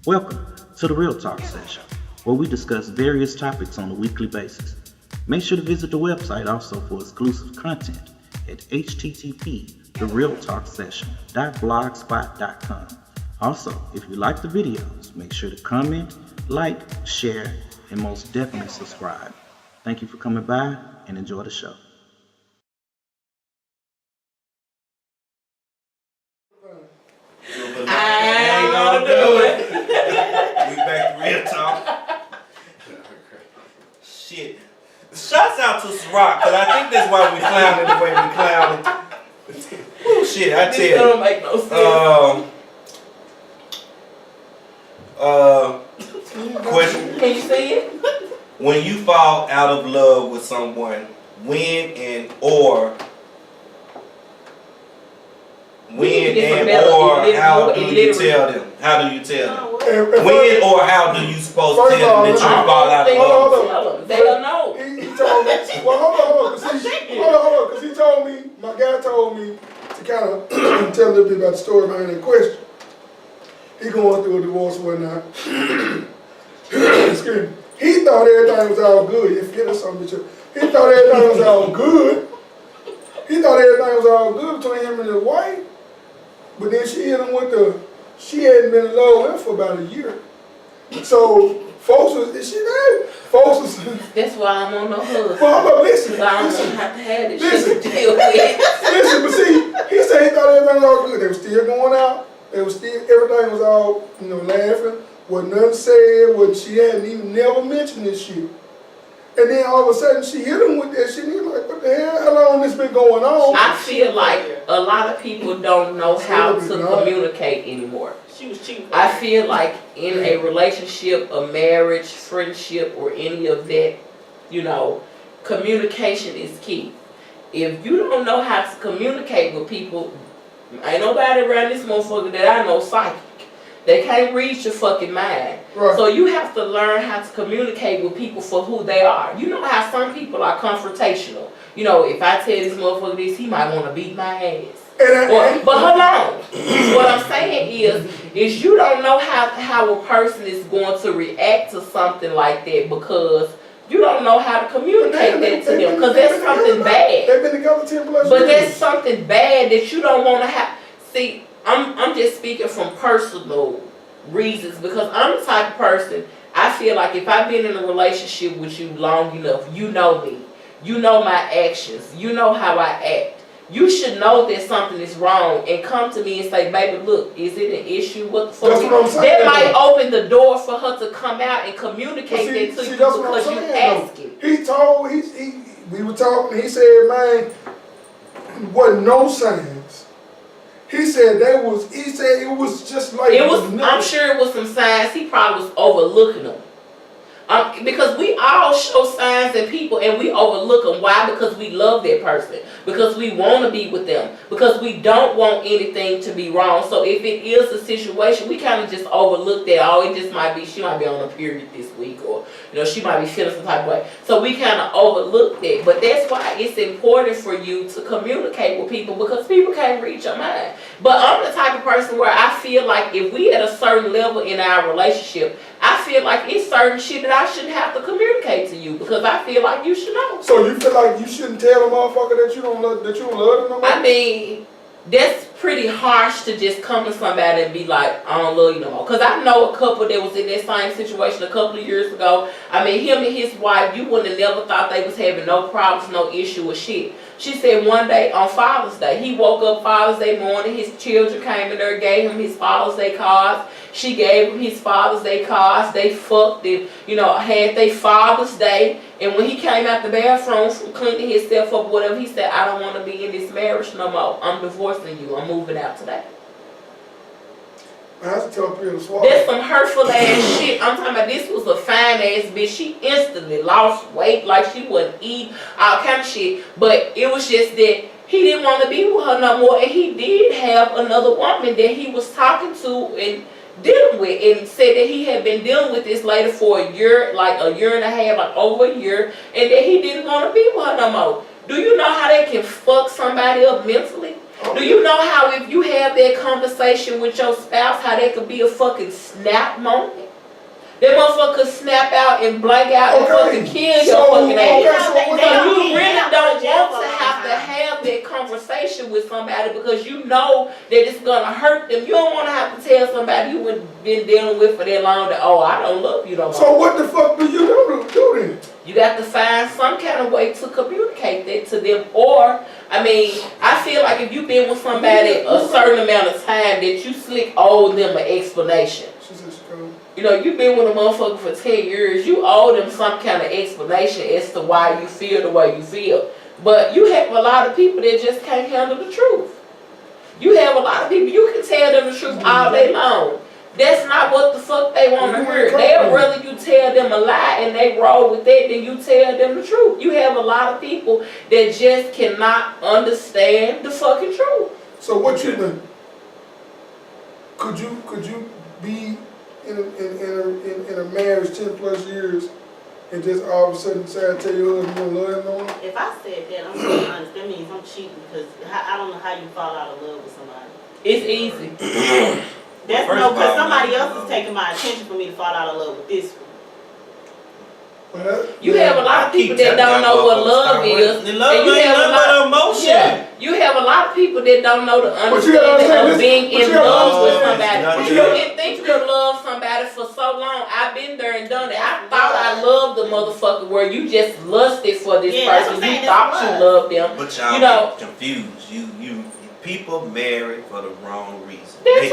Welcome to the Real Talk session, where we discuss various topics on a weekly basis. Make sure to visit the website also for exclusive content at http://therealtalksession.blogspot.com. Also, if you like the videos, make sure to comment, like, share, and most definitely subscribe. Thank you for coming by and enjoy the show. I ain't gonna do it. We back to real talk. Shit. Shouts out to Ciroc, cause I think that's why we clowning the way we clowning. Oh shit, I tell This you. don't make no sense. Question. Can you see it? When you fall out of love with someone, when and or how do you tell them? How do you tell them? When or how do you supposed to tell them that you fall out of love? They don't know. He told me, well, hold on, because he told me, my guy told me to kind of tell a little bit about the story behind that question. He going through a divorce one night. Excuse me. He thought everything was all good. If you get something to he thought everything was all good. He thought everything was all good between him and his wife. But then she hit him with she hadn't been in love with him for about a year. So folks was, is she there? Folks was. That's why I'm on no husband. Well, hold on, listen. I don't have to have this shit to deal with. Listen, but see, he said he thought everything was all good. They were still going out. They was still, everything was all, laughing. Wasn't nothing said. She hadn't even never mentioned this shit. And then all of a sudden she hit him with that shit. And he was like, what the hell? How long this been going on? I feel like a lot of people don't know how to communicate anymore. I feel like in a relationship, a marriage, friendship, or any of that, communication is key. If you don't know how to communicate with people, ain't nobody around this motherfucker that I know psychic. They can't read your fucking mind. Right. So you have to learn how to communicate with people for who they are. You know how some people are confrontational. If I tell this motherfucker this, he might want to beat my ass. But hold on. What I'm saying is you don't know how a person is going to react to something like that because you don't know how to communicate that to them. Because that's something bad. They've been together 10 plus years. But that's something bad that you don't want to have. See, I'm just speaking from personal reasons because I'm the type of person, I feel like if I've been in a relationship with you long enough, you know me. You know my actions. You know how I act. You should know that something is wrong and come to me and say, baby, look, is it an issue? What the fuck? That might open the door for her to come out and communicate that to you because you asking. We were talking, he said, man, wasn't no signs. He said it was just like I'm sure it was some signs. He probably was overlooking them. Because we all show signs in people and we overlook them. Why? Because we love that person. Because we want to be with them. Because we don't want anything to be wrong. So if it is a situation, we kind of just overlook that. Oh, it just might be, she might be on a period this week or, she might be feeling some type of way. So we kind of overlook that. But that's why it's important for you to communicate with people because people can't read your mind. But I'm the type of person where I feel like if we at a certain level in our relationship, I feel like it's certain shit that I shouldn't have to communicate to you because I feel like you should know. So you feel like you shouldn't tell a motherfucker that you don't love them no more? I mean, that's pretty harsh to just come to somebody and be like, I don't love you no more. Because I know a couple that was in that same situation a couple of years ago. I mean, him and his wife, you wouldn't have never thought they was having no problems, no issue with shit. She said one day on Father's Day, he woke up Father's Day morning, his children came in there, gave him his Father's Day cards. She gave him his Father's Day cards. They fucked and, had their Father's Day. And when he came out the bathroom from cleaning himself up or whatever, he said, I don't want to be in this marriage no more. I'm divorcing you. I'm moving out today. That's some hurtful ass shit. I'm talking about this was a fine ass bitch. She instantly lost weight like she wouldn't eat, all kind of shit. But it was just that he didn't want to be with her no more. And he did have another woman that he was talking to and dealing with and said that he had been dealing with this lady for a year, like a year and a half, like over a year, and that he didn't want to be with her no more. Do you know how they can fuck somebody up mentally? Do you know how if you have that conversation with your spouse, how that could be a fucking snap moment? That motherfucker could snap out and blank out and fucking kill your fucking ass. So you really don't want to have that conversation with somebody because you know that it's gonna hurt them. You don't want to have to tell somebody you've been dealing with for that long that, oh, I don't love you no more. So what the fuck do you do then? You got to find some kind of way to communicate that to them. Or, I mean, I feel like if you've been with somebody a certain amount of time that you slick owe them an explanation. You know, you've been with a motherfucker for 10 years, you owe them some kind of explanation as to why you feel the way you feel. But you have a lot of people that just can't handle the truth. You have a lot of people, you can tell them the truth all day long. That's not what the fuck they want to hear. They'd rather you tell them a lie and they roll with that than you tell them the truth. You have a lot of people that just cannot understand the fucking truth. So what you think? Could you be in a marriage 10 plus years and just all of a sudden say I tell your husband you love him no more? If I said that, I'm being honest, that means I'm cheating because I don't know how you fall out of love with somebody. It's easy. That's no, because somebody else is taking my attention for me to fall out of love with this one. You have a lot of people that don't know what love is. The love ain't nothing but emotion. Yeah, you have a lot of people that don't know the understanding of being in love with somebody. You can think you love somebody for so long. I've been there and done it. I thought I loved the motherfucker where you just lusted for this person. You thought you loved them. But y'all you confused. You people marry for the wrong reason. I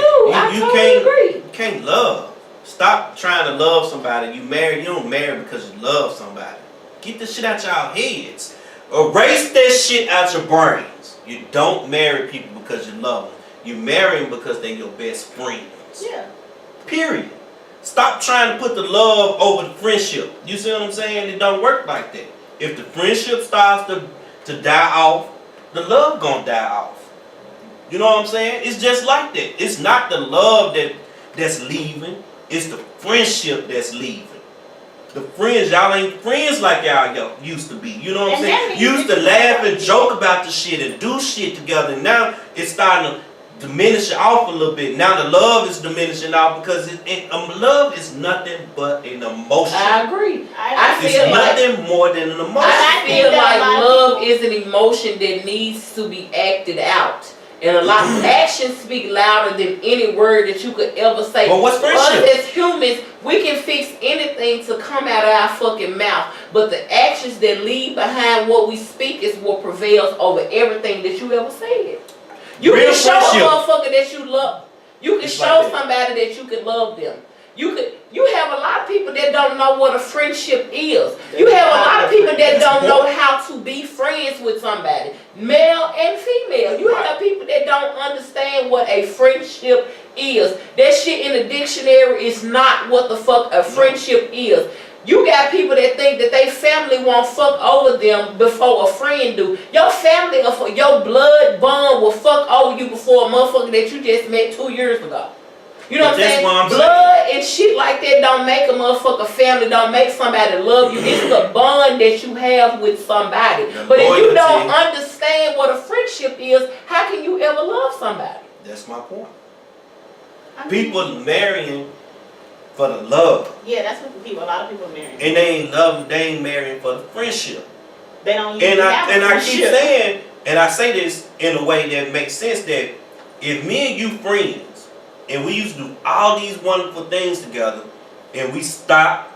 totally agree. You can't love. Stop trying to love somebody. You don't marry because you love somebody. Get this shit out y'all heads. Erase that shit out your brains. You don't marry people because you love them. You marry them because they're your best friends. Yeah. Period. Stop trying to put the love over the friendship. You see what I'm saying? It don't work like that. If the friendship starts to die off, the love gonna die off. You know what I'm saying? It's just like that. It's not the love that's leaving. It's the friendship that's leaving. The friends, y'all ain't friends like y'all used to be. You know what I'm saying? You used to laugh and joke about the shit and do shit together. And now it's starting to diminish off a little bit. Now the love is diminishing off because love is nothing but an emotion. I agree. It's nothing more than an emotion. I feel like love is an emotion that needs to be acted out. And a lot of actions speak louder than any word that you could ever say. Well, what's friendship? Us as humans, we can fix anything to come out of our fucking mouth. But the actions that lead behind what we speak is what prevails over everything that you ever said. You can show a motherfucker that you love. You can show somebody that you can love them. You have a lot of people that don't know what a friendship is. You have a lot of people that don't know how to be friends with somebody, male and female. You have people that don't understand what a friendship is. That shit in the dictionary is not what the fuck a friendship is. You got people that think that they family won't fuck over them before a friend do. Your family or your blood bond will fuck over you before a motherfucker that you just met 2 years ago. You know what I'm saying? Blood and shit like that don't make a motherfucker family, don't make somebody love you. It's the bond that you have with somebody. But if you don't understand what a friendship is, how can you ever love somebody? That's my point. People marrying for the love. Yeah, that's what a lot of people are marrying. And they ain't marrying for the friendship. They don't even have a I keep saying, and I say this in a way that makes sense, that if me and you friends, and we used to do all these wonderful things together, and we stop.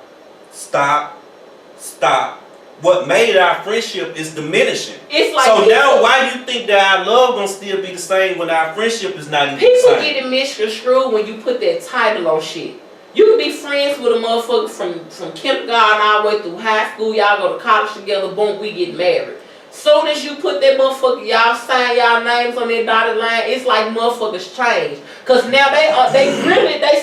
What made our friendship is diminishing. It's like so now, why you think that our love gonna still be the same when our friendship is not even the same? People get misconstrued when you put that title on shit. You can be friends with a motherfucker from kindergarten all the way through high school. Y'all go to college together. Boom, we get married. Soon as you put that motherfucker, y'all sign y'all names on that dotted line, it's like motherfuckers change. Cause now they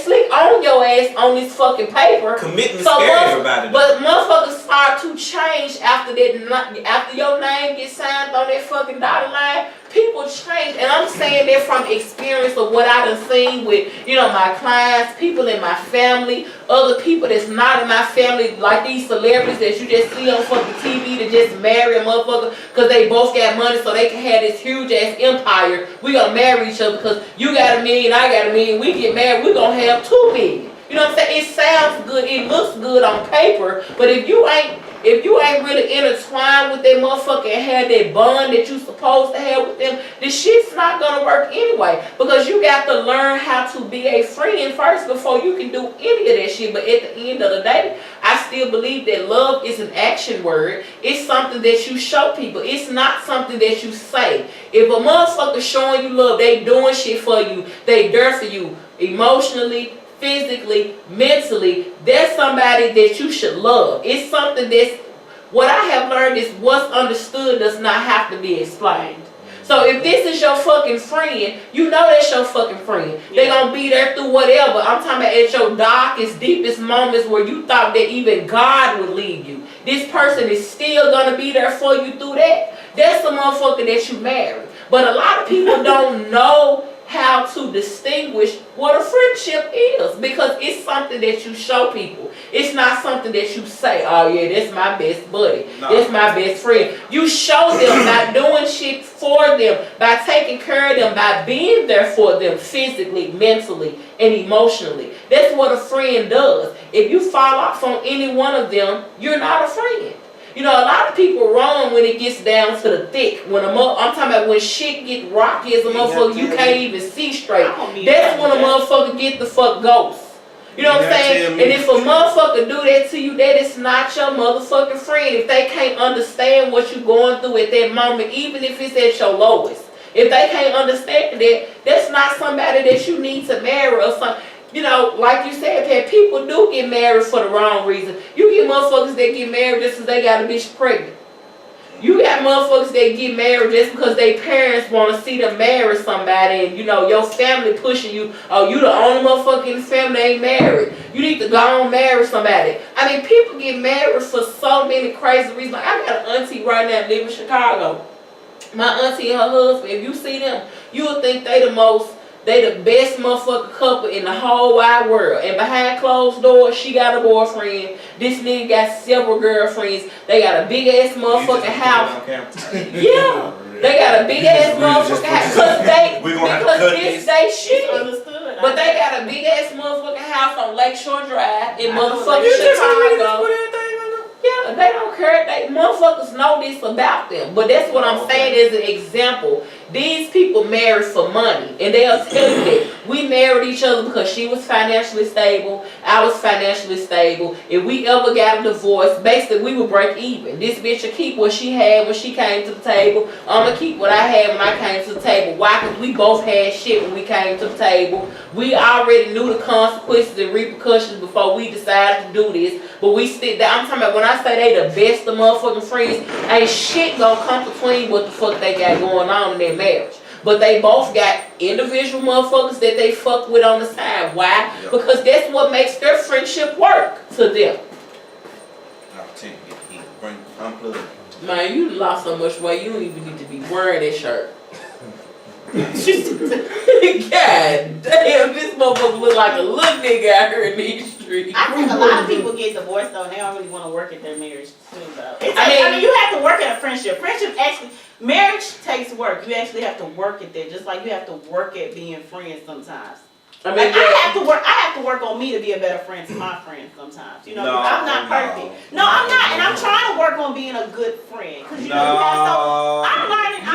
slick on your ass ass on this fucking paper. Commitment scare everybody. But motherfuckers start to change after that. After your name gets signed on that fucking dotted line, people change. And I'm saying that from experience of what I done seen with, my clients, people in my family, other people that's not in my family, like these celebrities that you just see on fucking TV to just marry a motherfucker because they both got money so they can have this huge ass empire. We gonna marry each other because you got $1 million, I got $1 million. We get married, we gonna have $2 million. You know what I'm saying? It sounds good, it looks good on paper, but if you ain't really intertwined with that motherfucker and have that bond that you supposed to have with them, the shit's not gonna work anyway. Because you got to learn how to be a friend first before you can do any of that shit. But at the end of the day, I still believe that love is an action word. It's something that you show people. It's not something that you say. If a motherfucker showing you love, they doing shit for you, they there for you emotionally, physically, mentally, that's somebody that you should love. It's something that's, what I have learned is what's understood does not have to be explained. So if this is your fucking friend, you know that's your fucking friend. They gonna be there through whatever. I'm talking about at your darkest, deepest moments where you thought that even God would leave you. This person is still gonna be there for you through that. That's the motherfucker that you marry. But a lot of people don't know how to distinguish what a friendship is, because it's something that you show people. It's not something that you say, oh yeah, that's my best buddy, that's my best friend. You show them by doing shit for them, by taking care of them, by being there for them physically, mentally, and emotionally. That's what a friend does. If you fall off on any one of them, you're not a friend. A lot of people wrong when it gets down to the thick. I'm talking about when shit get rocky as a motherfucker, you can't even see straight. That's when a motherfucker get the fuck ghost. You know what I'm saying? And if a motherfucker do that to you, that is not your motherfucking friend. If they can't understand what you're going through at that moment, even if it's at your lowest. If they can't understand that, that's not somebody that you need to marry or something. Like you said, Pat, people do get married for the wrong reason. You get motherfuckers that get married just because they got a bitch pregnant. You got motherfuckers that get married just because their parents want to see them marry somebody, and your family pushing you. Oh, you the only motherfucker in the family that ain't married. You need to go and marry somebody. I mean, people get married for so many crazy reasons. Like, I got an auntie right now living in Chicago. My auntie and her husband, if you see them, you would think they the best motherfucking couple in the whole wide world. And behind closed doors, she got a boyfriend. This nigga got several girlfriends. They got a big ass motherfucking house. Yeah. They got a big ass motherfucking house. Because this they shit. But they got a big ass motherfucking house on Lakeshore Drive in motherfucking Chicago. Yeah, they don't care. Motherfuckers know this about them. But that's what I'm saying as an example. These people married for money, and they'll tell you that we married each other because she was financially stable, I was financially stable. If we ever got a divorce, basically we would break even. This bitch will keep what she had when she came to the table. I'm gonna keep what I had when I came to the table. Why? Because we both had shit when we came to the table. We already knew the consequences and repercussions before we decided to do this. But we still, I'm talking about when I say they the best of motherfucking friends, ain't shit gonna come between what the fuck they got going on in their marriage. But they both got individual motherfuckers that they fuck with on the side. Why? Yep. Because that's what makes their friendship work to them. I'll tell you, unplug. Man, you lost so much weight, you don't even need to be wearing that shirt. God damn, this motherfucker look like a little nigga out here in these streets. I think a lot of people get divorced though, and they don't really want to work at their marriage too though. I mean, you have to work at a friendship. Marriage takes work. You actually have to work at that, just like you have to work at being friends sometimes. I mean, I have to work on me to be a better friend to my friends sometimes. I'm not perfect. No, I'm not, and I'm trying to work on being a good friend. Cause I'm learning.